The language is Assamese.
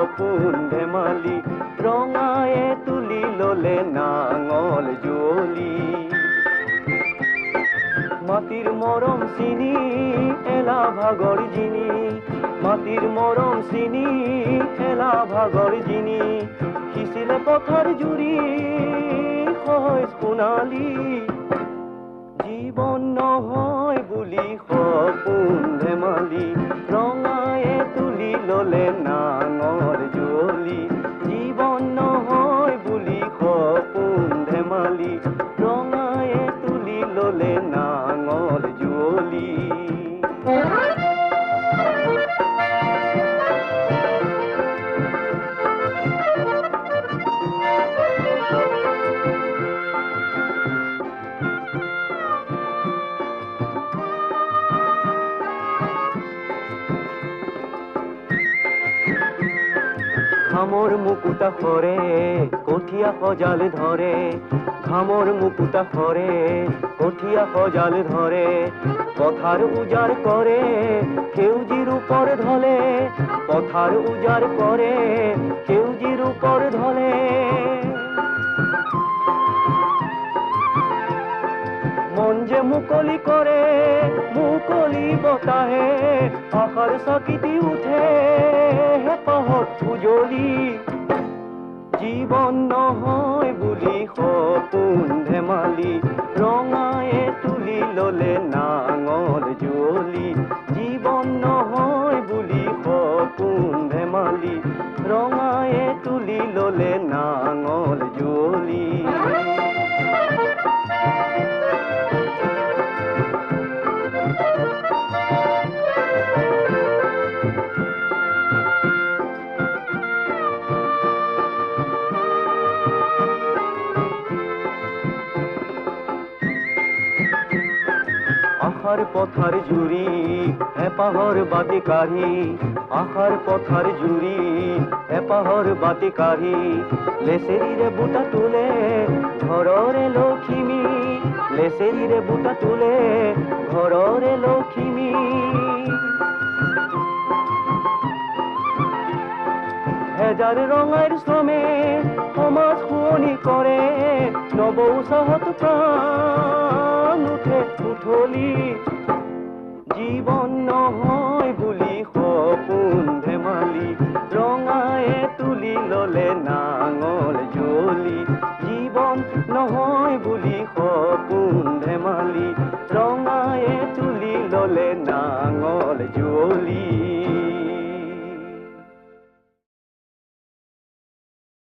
সপোন ধেমালি ৰঙায়ে তুলি ললে নাঙল জুৱলি মাটিৰ মৰম চিনি এলা ভাগৰ জিনি মাটিৰ মৰম চিনি এলা ভাগৰ জিনি সিঁচিলে পথাৰ জুৰি হয় সোণালী জীৱন নহয় বুলি সপোন ধেমালি ৰঙায়ে তুলি ললে নাঙল জুৱলি জীৱন নহয় বুলি সপোন ধেমালি ৰঙায়ে তুলি ললে নাঙল জুৱলি ঘামৰ মুকুতা সৰে কঠীয়া সজাল ধৰে ঘামৰ মুকুতা সৰে কঠীয়া সজাল ধৰে পথাৰ উজাৰ কৰে সেউজী ৰূপৰ ঢলে পথাৰ উজাৰ কৰে সেউজী ৰূপৰ ঢলে মন যে মুকলি কৰে মুকলি বতাহে আশাৰ চাকিতি উঠে হেঁপাহত উজলি জীৱন নহয় বুলি সপোন ধেমালি ৰঙায়ে তুলি ললে নাঙল জুৱলি জীৱন নহয় বুলি সপোন ধেমালি ৰঙায়ে তুলি ললে নাঙল জুৱলি আশাৰ পথাৰ জুৰি হেঁপাহৰ বাতি কাঢ়ি আশাৰ পথাৰ জুৰি হেঁপাহৰ বাতি কাঢ়ি লেচেৰিৰে বুটা তোলে ঘৰৰে লখিমী লেচেৰিৰে বুটা তোলে ঘৰৰে লখিমী হেজাৰ ৰঙাৰ শ্ৰমে সমাজ শুৱনি কৰে নৱ উৎসাহত প্ৰাণ উঠে উঠলি জীৱন নহয় বুলি সপোন ধেমালি ৰঙায়ে তুলি ললে না